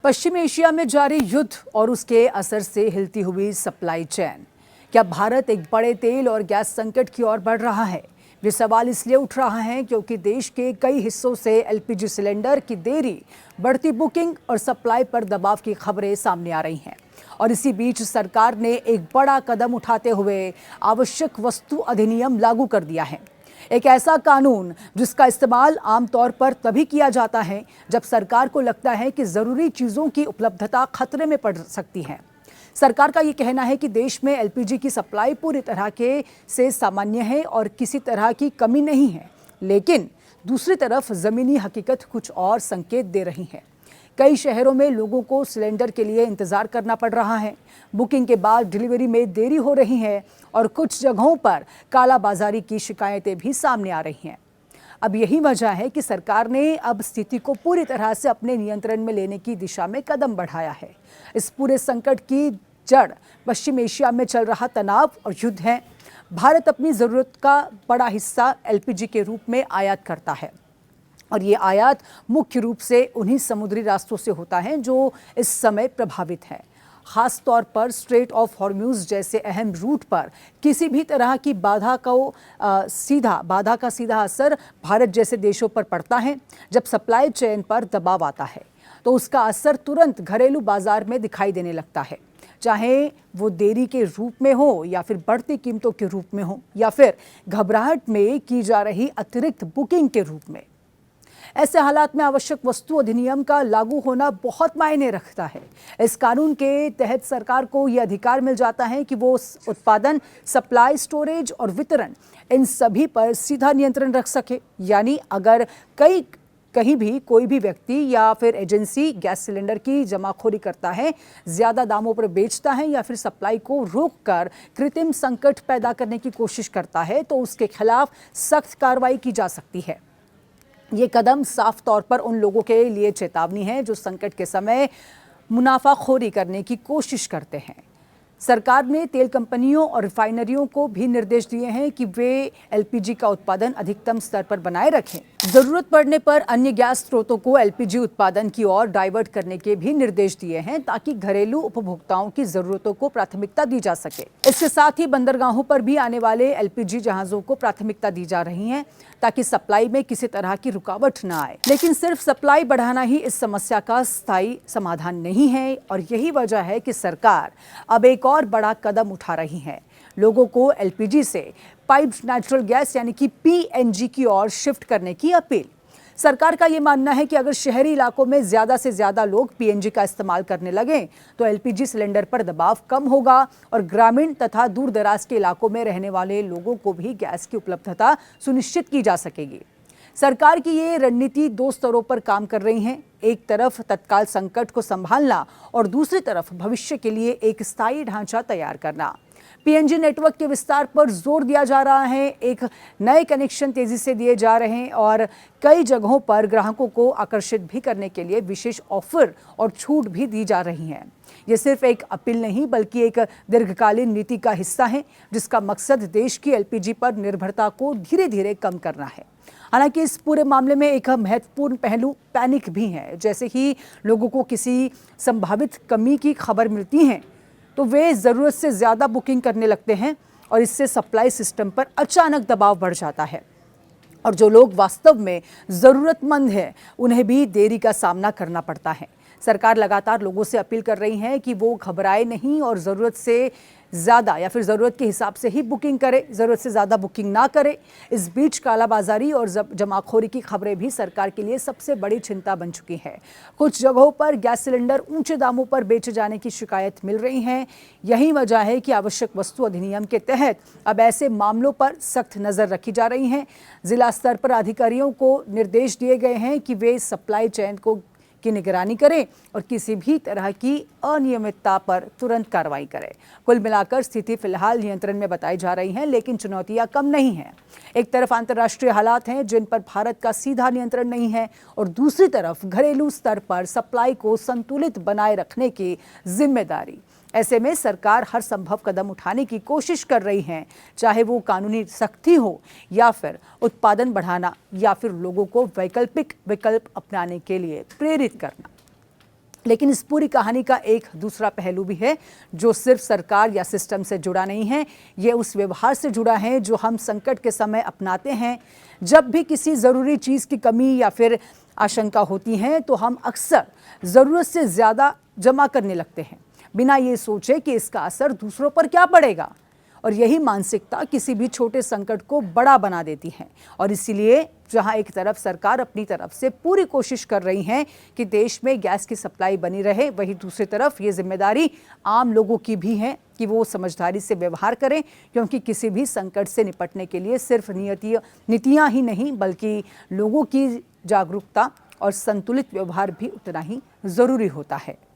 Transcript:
पश्चिम Asia में जारी युद्ध और उसके असर से हिलती हुई सप्लाई चेन। क्या भारत एक बड़े तेल और गैस संकट की ओर बढ़ रहा है? ये सवाल इसलिए उठ रहा है क्योंकि देश के कई हिस्सों से एलपीजी सिलेंडर की देरी, बढ़ती बुकिंग और सप्लाई पर दबाव की खबरें सामने आ रही हैं। और इसी बीच सरकार ने एक बड़ा कदम उठाते हुए आवश्यक वस्तु अधिनियम लागू कर दिया है। एक ऐसा कानून जिसका इस्तेमाल आमतौर पर तभी किया जाता है जब सरकार को लगता है कि जरूरी चीजों की उपलब्धता खतरे में पड़ सकती है। सरकार का ये कहना है कि देश में एलपीजी की सप्लाई पूरी तरह से सामान्य है और किसी तरह की कमी नहीं है, लेकिन दूसरी तरफ जमीनी हकीकत कुछ और संकेत दे रही है। कई शहरों में लोगों को सिलेंडर के लिए इंतजार करना पड़ रहा है, बुकिंग के बाद डिलीवरी में देरी हो रही है और कुछ जगहों पर कालाबाजारी की शिकायतें भी सामने आ रही हैं। अब यही वजह है कि सरकार ने अब स्थिति को पूरी तरह से अपने नियंत्रण में लेने की दिशा में कदम बढ़ाया है। इस पूरे संकट की जड़ पश्चिम एशिया में चल रहा तनाव और युद्ध है। भारत अपनी ज़रूरत का बड़ा हिस्सा एलपीजी के रूप में आयात करता है और ये आयात मुख्य रूप से उन्हीं समुद्री रास्तों से होता है जो इस समय प्रभावित हैं। खास तौर पर स्ट्रेट ऑफ हॉर्म्यूज जैसे अहम रूट पर किसी भी तरह की बाधा का सीधा असर भारत जैसे देशों पर पड़ता है। जब सप्लाई चेन पर दबाव आता है तो उसका असर तुरंत घरेलू बाजार में दिखाई देने लगता है, चाहे वो देरी के रूप में हो या फिर बढ़ती कीमतों के रूप में हो या फिर घबराहट में की जा रही अतिरिक्त बुकिंग के रूप में। ऐसे हालात में आवश्यक वस्तु अधिनियम का लागू होना बहुत मायने रखता है। इस कानून के तहत सरकार को यह अधिकार मिल जाता है कि वो उत्पादन, सप्लाई, स्टोरेज और वितरण, इन सभी पर सीधा नियंत्रण रख सके। यानी अगर कहीं भी कोई भी व्यक्ति या फिर एजेंसी गैस सिलेंडर की जमाखोरी करता है, ज्यादा दामों पर बेचता है या फिर सप्लाई को रोककर कृत्रिम संकट पैदा करने की कोशिश करता है, तो उसके खिलाफ सख्त कार्रवाई की जा सकती है। ये कदम साफ तौर पर उन लोगों के लिए चेतावनी है जो संकट के समय मुनाफाखोरी करने की कोशिश करते हैं। सरकार ने तेल कंपनियों और रिफाइनरियों को भी निर्देश दिए हैं कि वे एलपीजी का उत्पादन अधिकतम स्तर पर बनाए रखें। जरूरत पड़ने पर अन्य गैस स्रोतों को एलपीजी उत्पादन की ओर डाइवर्ट करने के भी निर्देश दिए हैं ताकि घरेलू उपभोक्ताओं की जरूरतों को प्राथमिकता दी जा सके। इसके साथ ही बंदरगाहों पर भी आने वाले एलपीजी जहाजों को प्राथमिकता दी जा रही है ताकि सप्लाई में किसी तरह की रुकावट न आए। लेकिन सिर्फ सप्लाई बढ़ाना ही इस समस्या का स्थायी समाधान नहीं है और यही वजह है कि सरकार अब एक और बड़ा कदम उठा रही है। लोगों को एलपीजी से पाइप्ड नेचुरल गैस यानी कि पीएनजी की ओर शिफ्ट करने की अपील। सरकार का यह मानना है कि अगर शहरी इलाकों में ज्यादा से ज्यादा लोग पीएनजी का इस्तेमाल करने लगें तो एलपीजी सिलेंडर पर दबाव कम होगा और ग्रामीण तथा दूर दराज के इलाकों में रहने वाले लोगों को भी गैस की उपलब्धता सुनिश्चित की जा सकेगी। सरकार की ये रणनीति दो स्तरों पर काम कर रही है। एक तरफ तत्काल संकट को संभालना और दूसरी तरफ भविष्य के लिए एक स्थायी ढांचा तैयार करना। पीएनजी नेटवर्क के विस्तार पर जोर दिया जा रहा है, एक नए कनेक्शन तेजी से दिए जा रहे हैं और कई जगहों पर ग्राहकों को आकर्षित भी करने के लिए विशेष ऑफर और छूट भी दी जा रही हैं। ये सिर्फ एक अपील नहीं बल्कि एक दीर्घकालीन नीति का हिस्सा है जिसका मकसद देश की एलपीजी पर निर्भरता को धीरे धीरे कम करना है। हालांकि इस पूरे मामले में एक महत्वपूर्ण पहलू पैनिक भी है। जैसे ही लोगों को किसी संभावित कमी की खबर मिलती है तो वे ज़रूरत से ज़्यादा बुकिंग करने लगते हैं और इससे सप्लाई सिस्टम पर अचानक दबाव बढ़ जाता है और जो लोग वास्तव में ज़रूरतमंद हैं उन्हें भी देरी का सामना करना पड़ता है। सरकार लगातार लोगों से अपील कर रही है कि वो घबराए नहीं और ज़रूरत से ज़्यादा या फिर ज़रूरत के हिसाब से ही बुकिंग करे, ज़रूरत से ज़्यादा बुकिंग ना करे। इस बीच कालाबाजारी और जमाखोरी की खबरें भी सरकार के लिए सबसे बड़ी चिंता बन चुकी है। कुछ जगहों पर गैस सिलेंडर ऊंचे दामों पर बेचे जाने की शिकायत मिल रही है। यही वजह है कि आवश्यक वस्तु अधिनियम के तहत अब ऐसे मामलों पर सख्त नज़र रखी जा रही है। जिला स्तर पर अधिकारियों को निर्देश दिए गए हैं कि वे सप्लाई चेन की निगरानी करें और किसी भी तरह की अनियमितता पर तुरंत कार्रवाई करें। कुल मिलाकर स्थिति फिलहाल नियंत्रण में बताई जा रही है, लेकिन चुनौतियां कम नहीं हैं। एक तरफ अंतर्राष्ट्रीय हालात हैं जिन पर भारत का सीधा नियंत्रण नहीं है और दूसरी तरफ घरेलू स्तर पर सप्लाई को संतुलित बनाए रखने की जिम्मेदारी। ऐसे में सरकार हर संभव कदम उठाने की कोशिश कर रही है, चाहे वो कानूनी सख्ती हो या फिर उत्पादन बढ़ाना या फिर लोगों को वैकल्पिक विकल्प अपनाने के लिए प्रेरित करना। लेकिन इस पूरी कहानी का एक दूसरा पहलू भी है जो सिर्फ सरकार या सिस्टम से जुड़ा नहीं है। ये उस व्यवहार से जुड़ा है जो हम संकट के समय अपनाते हैं। जब भी किसी ज़रूरी चीज़ की कमी या फिर आशंका होती है तो हम अक्सर ज़रूरत से ज़्यादा जमा करने लगते हैं, बिना ये सोचे कि इसका असर दूसरों पर क्या पड़ेगा। और यही मानसिकता किसी भी छोटे संकट को बड़ा बना देती है। और इसीलिए जहां एक तरफ सरकार अपनी तरफ से पूरी कोशिश कर रही है कि देश में गैस की सप्लाई बनी रहे, वहीं दूसरी तरफ ये जिम्मेदारी आम लोगों की भी है कि वो समझदारी से व्यवहार करें, क्योंकि किसी भी संकट से निपटने के लिए सिर्फ नीतियां ही नहीं बल्कि लोगों की जागरूकता और संतुलित व्यवहार भी उतना ही ज़रूरी होता है।